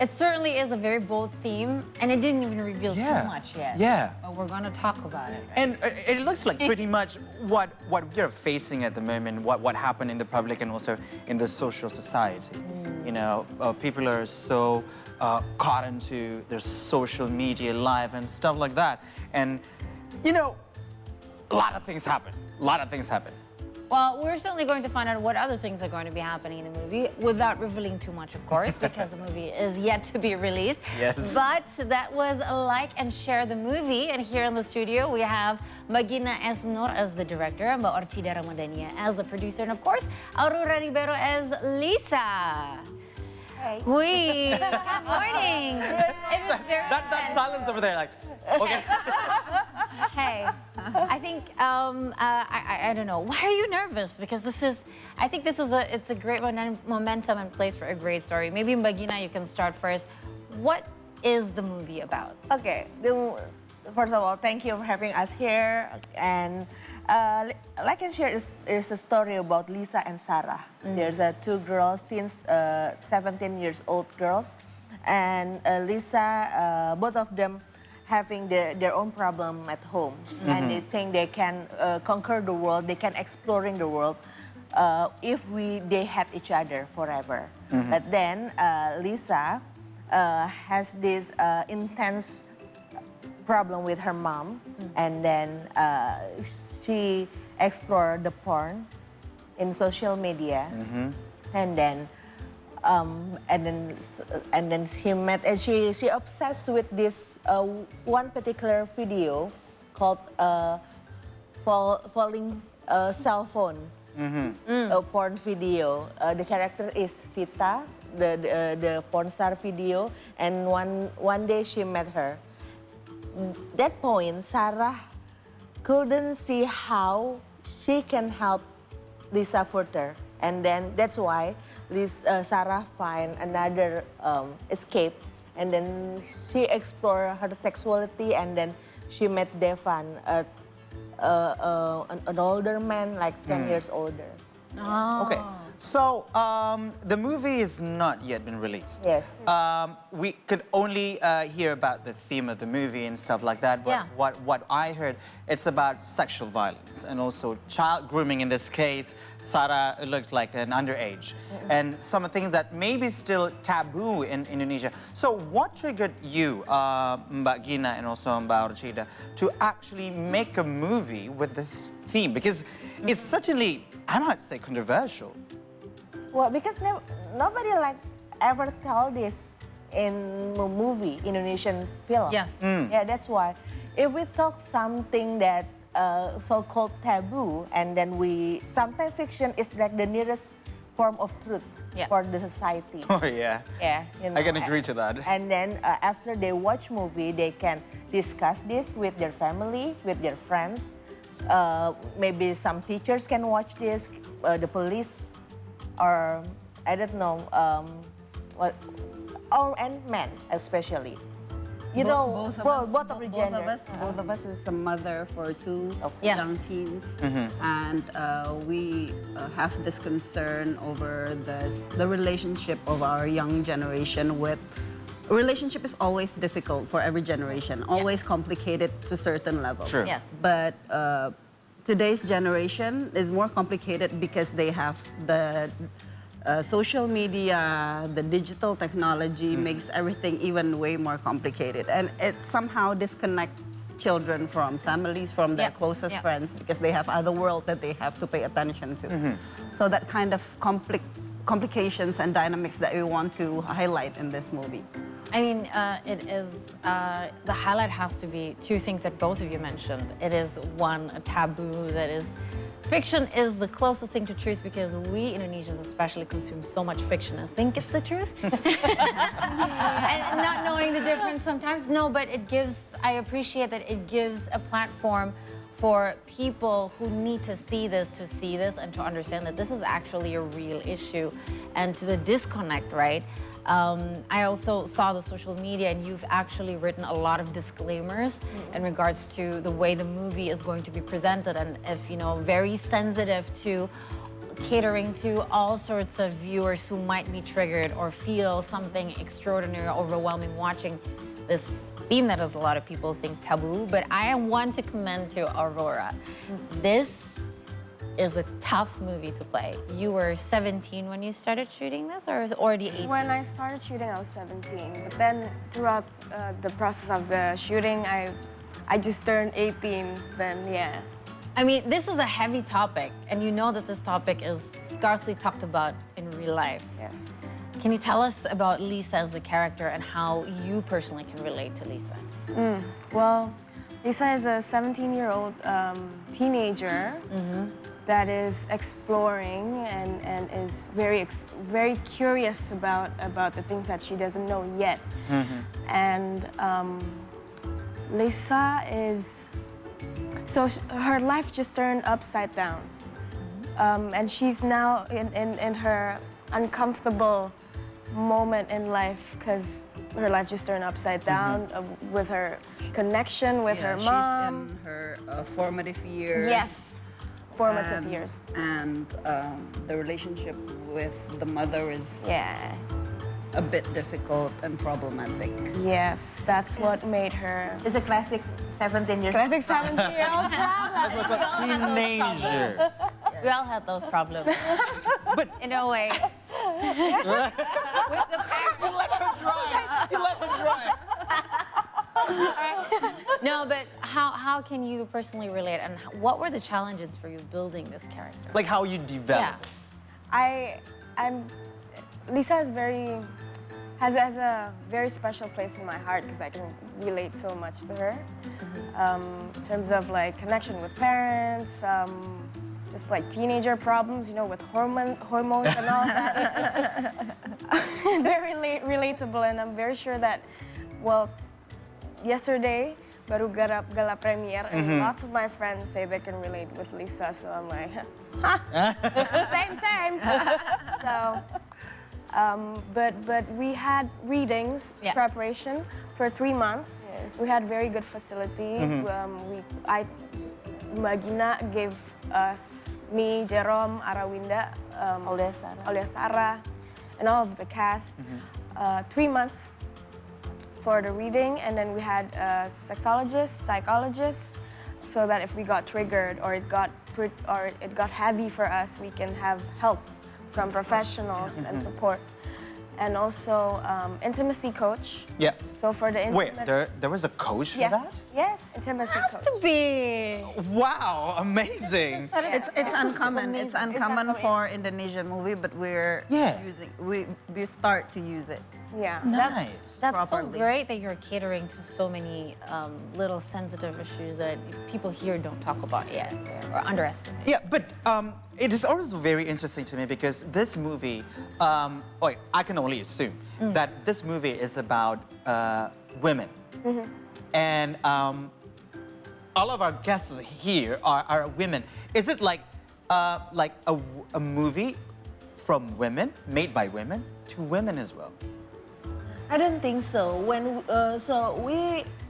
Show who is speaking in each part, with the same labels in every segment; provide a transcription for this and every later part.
Speaker 1: It certainly is a very bold theme, and it didn't even reveal too much yet.
Speaker 2: Yeah.
Speaker 1: But we're going to talk about it. Right?
Speaker 2: And it looks like pretty much what we're facing at the moment, what happened in the public and also in the social society. You know, people are so caught into their social media life and stuff like that. And, you know, a lot of things happen. A lot of things happen.
Speaker 1: Well, we're certainly going to find out what other things are going to be happening in the movie without revealing too much, of course, because the movie is yet to be released.
Speaker 2: Yes.
Speaker 1: But that was Like and Share the Movie. And here in the studio, we have Gina as Noer as the director, Orchida Ramadhania as the producer, and of course, Aurora Ribero as Lisa.
Speaker 3: Hey.
Speaker 1: Good morning. It was very
Speaker 2: That silence over there, like, okay.
Speaker 1: Hey, I think I don't know. Why are you nervous? Because I think it's a great momentum and place for a great story. Maybe Gina, you can start first. What is the movie about?
Speaker 3: Okay. First of all, thank you for having us here. And Like and Share is a story about Lisa and Sarah. There's two girls, teens, 17 years old girls, and Lisa, both of them having their own problem at home, and they think they can conquer the world, they can exploring the world if they had each other forever. But then Lisa has this intense problem with her mom, and then she explored the porn in social media, and then she met, and she obsessed with this one particular video called falling cell phone, a porn video. The character is Vita, the porn star video, and one day she met her. That point, Sarah couldn't see how she can help Lisa further, and then that's why Sarah find another escape, and then she explore her sexuality, and then she met Devan, an older man, like 10 years older.
Speaker 1: Oh.
Speaker 2: Okay, so the movie has not yet been released.
Speaker 3: Yes.
Speaker 2: We could only hear about the theme of the movie and stuff like that, but what I heard, it's about sexual violence and also child grooming in this case. Sarah looks like an underage, and some things that may be still taboo in Indonesia. So what triggered you, Gina and also Orchida, to actually make a movie with this theme? Because it's certainly, I might say, controversial.
Speaker 3: Well, because nobody ever tell this in a movie, Indonesian film.
Speaker 1: Yes.
Speaker 3: Yeah, that's why. If we talk something that so-called taboo, and then sometimes fiction is like the nearest form of truth for the society.
Speaker 2: Oh yeah.
Speaker 3: Yeah, you know.
Speaker 2: I can agree to that.
Speaker 3: And then after they watch movie, they can discuss this with their family, with their friends. Maybe some teachers can watch this, the police, or I don't know, and men especially. You know, both of the gender.
Speaker 4: Both of us is a mother for two young teens, and we have this concern over the relationship of our young generation with. Relationship is always difficult for every generation, always complicated to a certain level.
Speaker 2: True.
Speaker 1: Yes.
Speaker 4: But today's generation is more complicated because they have the social media, the digital technology makes everything even way more complicated. And it somehow disconnects children from families, from their closest friends, because they have other world that they have to pay attention to. So that kind of complications and dynamics that we want to highlight in this movie.
Speaker 1: I mean, it is, the highlight has to be two things that both of you mentioned. It is one, a taboo that is, fiction is the closest thing to truth because we Indonesians especially consume so much fiction and think it's the truth. And not knowing the difference sometimes, no, but I appreciate that it gives a platform for people who need to see this and to understand that this is actually a real issue and to the disconnect, right? I also saw the social media, and you've actually written a lot of disclaimers in regards to the way the movie is going to be presented, and if, you know, very sensitive to catering to all sorts of viewers who might be triggered or feel something extraordinary or overwhelming watching this theme that is a lot of people think taboo, but I am one to commend to Aurora. This is a tough movie to play. You were 17 when you started shooting this, or already 18?
Speaker 5: When I started shooting, I was 17. But then throughout the process of the shooting, I just turned 18. Then yeah.
Speaker 1: I mean, this is a heavy topic, and you know that this topic is scarcely talked about in real life.
Speaker 5: Yes.
Speaker 1: Can you tell us about Lisa as a character and how you personally can relate to Lisa?
Speaker 5: Well, Lisa is a 17-year-old teenager that is exploring and is very curious about the things that she doesn't know yet. And Lisa is, so her life just turned upside down. And she's now in her uncomfortable moment in life because her life just turned upside down with her connection with her mom.
Speaker 4: She's in her formative years.
Speaker 5: Yes, formative years.
Speaker 4: And the relationship with the mother is
Speaker 5: Yeah.
Speaker 4: a bit difficult and problematic.
Speaker 5: Yes, that's what made her
Speaker 3: It's a classic 17 years
Speaker 5: classic 17-year-old.
Speaker 2: That's what's a teenager.
Speaker 1: We all had those problems.
Speaker 2: But
Speaker 1: In a way. With the parents.
Speaker 2: you let her dry. You let her dry.
Speaker 1: No, but how can you personally relate, and what were the challenges for you building this character?
Speaker 2: Like how you develop.
Speaker 1: Yeah.
Speaker 5: I'm Lisa is has a very special place in my heart because I can relate so much to her. In terms of like connection with parents, just like teenager problems, you know, with hormones and all that. Very relatable, and I'm very sure that, well, yesterday baru gala premiere, and lots of my friends say they can relate with Lisa, so I'm like, same. So, but we had readings, preparation for 3 months. Yes. We had very good facility. Gina gave us, me, Jerome, Arawinda, Aulia Sarah, and all of the cast, 3 months for the reading, and then we had sexologists, psychologists, so that if we got triggered or it got heavy for us, we can have help from professionals and support. And also intimacy coach.
Speaker 2: Yeah.
Speaker 5: So for the
Speaker 2: Wait,
Speaker 5: intimate...
Speaker 2: there was a coach for
Speaker 5: Yes.
Speaker 2: that?
Speaker 5: Yes, intimacy
Speaker 1: Has
Speaker 5: coach.
Speaker 1: to be.
Speaker 2: Wow, amazing.
Speaker 4: It's uncommon. It's uncommon for Indonesian movie, but we're using we start to use it.
Speaker 5: Yeah.
Speaker 2: Nice.
Speaker 1: That's
Speaker 4: Properly.
Speaker 1: so great that you're catering to so many little sensitive issues that people here don't talk about yet or underestimate.
Speaker 2: Yeah, but it is also very interesting to me because this movie, I can only assume that this movie is about women. And all of our guests here are women. Is it like a movie from women, made by women, to women as well?
Speaker 3: I don't think so.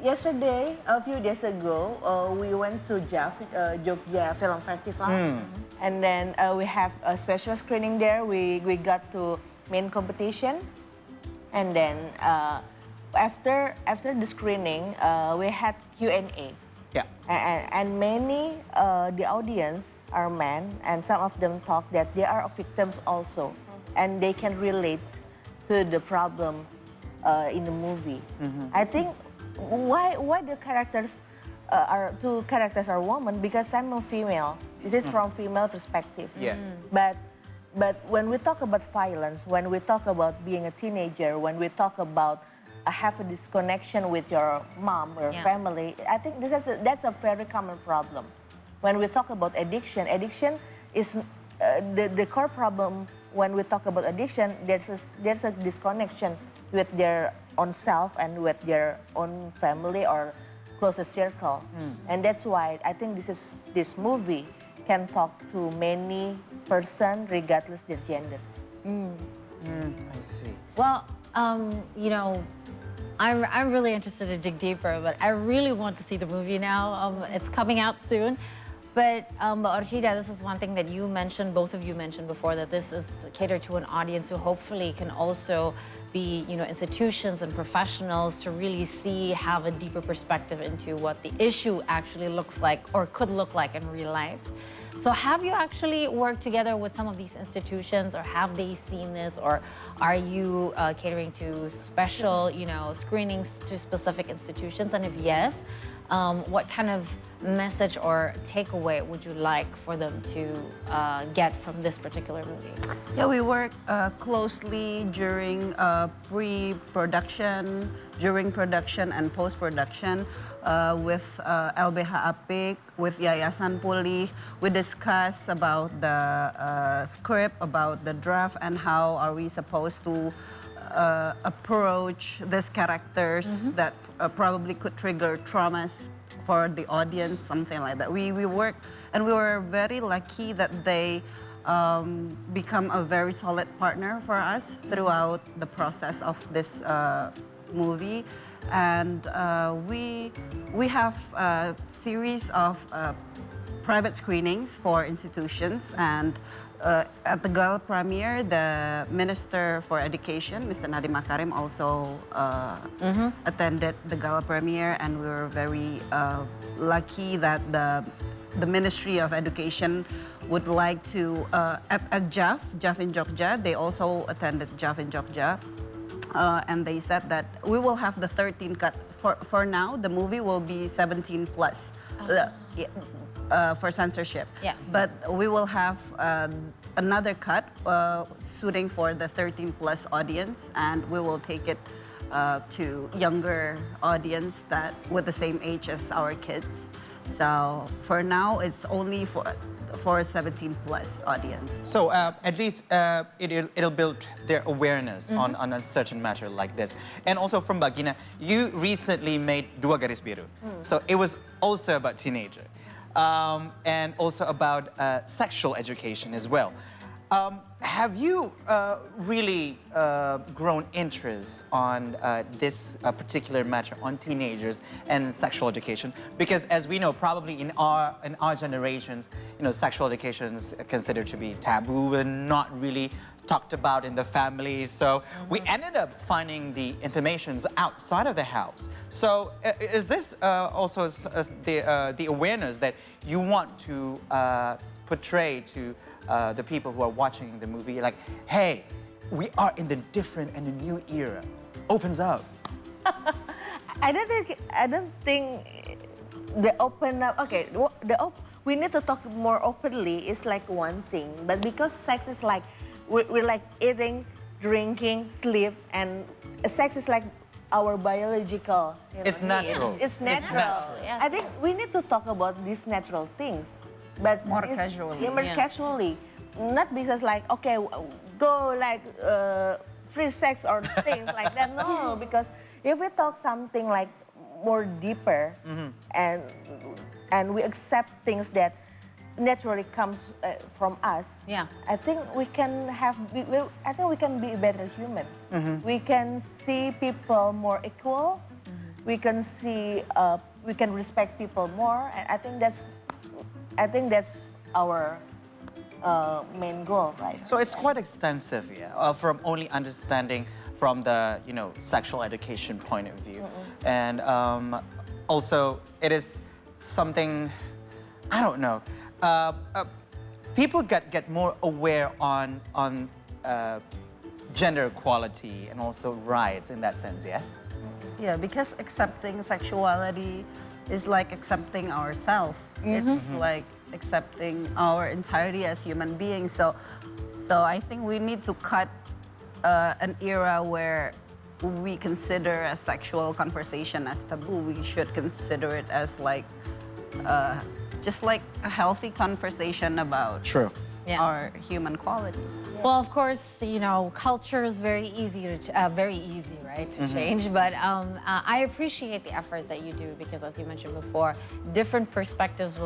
Speaker 3: Yesterday, a few days ago, we went to Jogja Film Festival, and then we have a special screening there. We got to main competition, and then after the screening, we had Q&A.
Speaker 2: Yeah.
Speaker 3: And many the audience are men, and some of them talk that they are victims also, and they can relate to the problem in the movie. I think why the characters two characters are women, because I'm a female. This is from female perspective.
Speaker 2: Yeah.
Speaker 3: But when we talk about violence, when we talk about being a teenager, when we talk about have a disconnection with your mom or family, I think that's a very common problem. When we talk about addiction is the core problem. When we talk about addiction, there's a disconnection with their own self and with their own family or closest circle. And that's why I think this movie can talk to many person regardless their genders.
Speaker 2: I see.
Speaker 1: Well, you know, I'm really interested to dig deeper, but I really want to see the movie now. It's coming out soon. But Orchida, this is one thing that you mentioned, both of you mentioned before, that this is catered to an audience who hopefully can also be, institutions and professionals to really have a deeper perspective into what the issue actually looks like or could look like in real life. So have you actually worked together with some of these institutions, or have they seen this, or are you catering to special, screenings to specific institutions? And if yes, what kind of message or takeaway would you like for them to get from this particular movie?
Speaker 4: Yeah, we work closely during pre-production, during production, and post-production with LBH Apik, with Yayasan Pulih. We discuss about the script, about the draft, and how are we supposed to approach these characters that probably could trigger traumas for the audience, something like that. We work, and we were very lucky that they become a very solid partner for us throughout the process of this movie. And we have a series of private screenings for institutions, and at the gala premiere, the Minister for Education, Mr. Nadiem Makarim, also attended the gala premiere, and we were very lucky that the Ministry of Education would like to, at JAF in Jogja, they also attended JAF in Jogja, and they said that we will have the 13 cut. For now, the movie will be 17 plus. For censorship.
Speaker 1: Yeah.
Speaker 4: But we will have another cut suiting for the 13 plus audience, and we will take it to younger audience that with the same age as our kids. So for now, it's only for 17 plus audience.
Speaker 2: So at least it'll build their awareness on a certain matter like this. And also from Gina, you recently made Dua Garis Biru. So it was also about teenager. And also about sexual education as well. Have you really grown interest on this particular matter on teenagers and sexual education? Because as we know, probably in our generations, sexual education is considered to be taboo and not really talked about in the family. So we ended up finding the informations outside of the house. So is this also the awareness that you want to portray to the people who are watching the movie, like, hey, we are in the different and the new era. Opens up.
Speaker 3: I don't think the open up. Okay, we need to talk more openly. Is like one thing, but because sex is like we're like eating, drinking, sleep, and sex is like our biological.
Speaker 2: It's natural.
Speaker 3: It's natural.
Speaker 1: It's natural, yes.
Speaker 3: I think we need to talk about these natural things, but
Speaker 4: More casually.
Speaker 3: Yeah, more
Speaker 1: Yeah.
Speaker 3: casually, not because like okay, go like free sex or things like that. No, because if we talk something like more deeper, and we accept things that naturally comes from us.
Speaker 1: Yeah.
Speaker 3: I think we can be a better human. We can see people more equal. We can see we can respect people more, and I think that's our main goal, right?
Speaker 2: So it's quite extensive, yeah, from only understanding from the sexual education point of view, and also it is something, I don't know. People get more aware on gender equality and also rights in that sense, yeah?
Speaker 4: Yeah, because accepting sexuality is like accepting ourselves. It's like accepting our entirety as human beings. So I think we need to cut an era where we consider a sexual conversation as taboo. We should consider it as like just like a healthy conversation about
Speaker 2: True.
Speaker 1: Yeah.
Speaker 4: our human quality.
Speaker 1: Well, of course, culture is very easy, right, to change. But I appreciate the efforts that you do because, as you mentioned before, different perspectives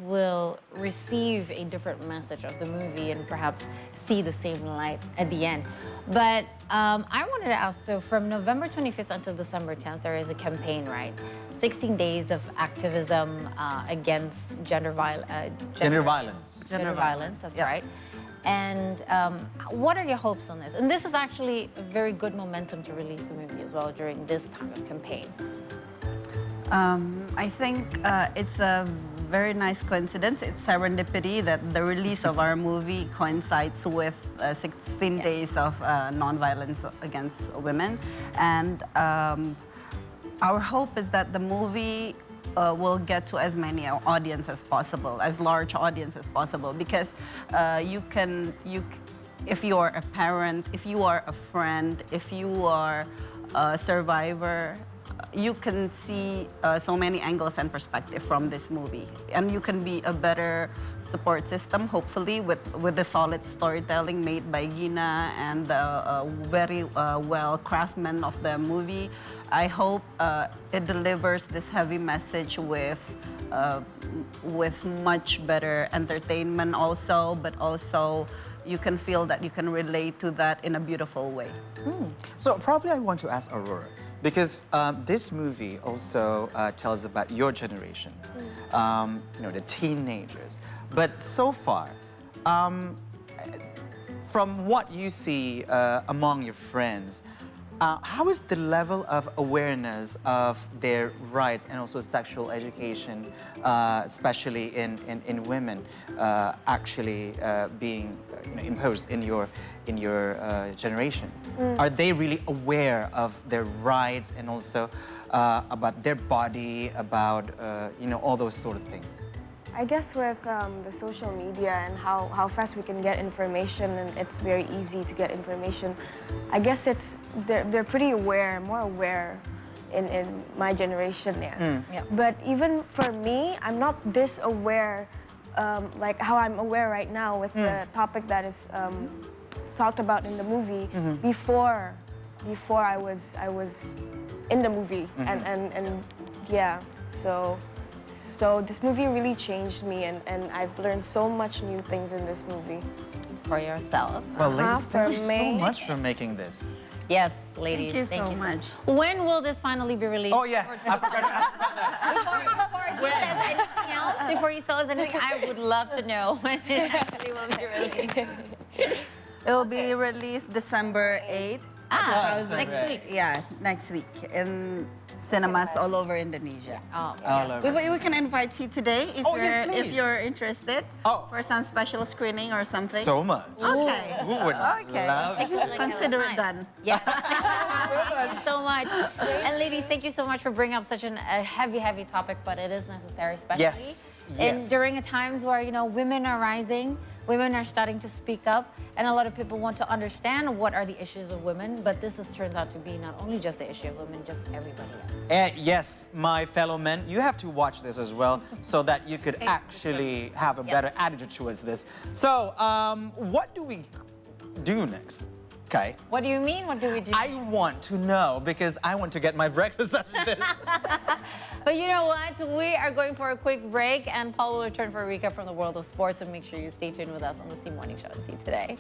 Speaker 1: will receive a different message of the movie and perhaps see the same light at the end. But I wanted to ask, so from November 25th until December 10th, there is a campaign, right? 16 days of activism against gender violence.
Speaker 2: Gender violence.
Speaker 1: Gender violence, that's
Speaker 4: Yeah.
Speaker 1: right. And what are your hopes on this? And this is actually a very good momentum to release the movie as well during this time of campaign.
Speaker 4: I think it's a very nice coincidence. It's serendipity that the release of our movie coincides with 16 days of non-violence against women. And our hope is that the movie will get to as many audience as possible, as large audience as possible, because if you are a parent, if you are a friend, if you are a survivor, you can see so many angles and perspective from this movie, and you can be a better support system, hopefully, with the solid storytelling made by Gina and the very well craftsman of the movie. I hope it delivers this heavy message with much better entertainment also, but also you can feel that you can relate to that in a beautiful way.
Speaker 2: So probably I want to ask Aurora, because this movie also tells about your generation, you know, the teenagers. But so far, from what you see among your friends, how is the level of awareness of their rights and also sexual education, especially in women, actually being imposed in your generation? Are they really aware of their rights and also about their body, about all those sort of things?
Speaker 5: I guess with the social media and how fast we can get information, and it's very easy to get information, I guess they're pretty aware, more aware in my generation, yeah.
Speaker 1: Yeah.
Speaker 5: But even for me, I'm not this aware like how I'm aware right now with the topic that is talked about in the movie before I was in the movie, and yeah, so this movie really changed me, and I've learned so much new things in this movie.
Speaker 1: For yourself.
Speaker 2: Well, ladies, thank you
Speaker 5: for
Speaker 2: so
Speaker 5: me.
Speaker 2: much for making this.
Speaker 1: Yes, ladies.
Speaker 4: Thank you so much.
Speaker 1: When will this finally be released?
Speaker 2: Oh yeah, I forgot to ask about that.
Speaker 1: Before he says anything else, before he says anything, I would love to know when it actually will be released.
Speaker 4: It'll be released December 8th.
Speaker 1: Next week.
Speaker 4: Yeah, next week in cinemas all over Indonesia.
Speaker 1: Oh,
Speaker 2: All over.
Speaker 4: We can invite you today if,
Speaker 2: Oh, yes, please.
Speaker 4: if you're interested for some special screening or something.
Speaker 2: So much.
Speaker 4: Okay.
Speaker 2: Who would love to?
Speaker 4: Consider it done.
Speaker 1: Yeah. Thank you so much. And ladies, thank you so much for bringing up such a heavy topic, but it is necessary, especially during a times where women are rising, women are starting to speak up, and a lot of people want to understand what are the issues of women, but this turns out to be not only just the issue of women, just everybody else.
Speaker 2: And yes, my fellow men, you have to watch this as well so that you could actually have a better attitude towards this. So, what do we do next? Okay.
Speaker 1: What do you mean? What do we do?
Speaker 2: I want to know because I want to get my breakfast after this.
Speaker 1: But you know what? We are going for a quick break, and Paul will return for a recap from the world of sports, and make sure you stay tuned with us on the C Morning Show and see today.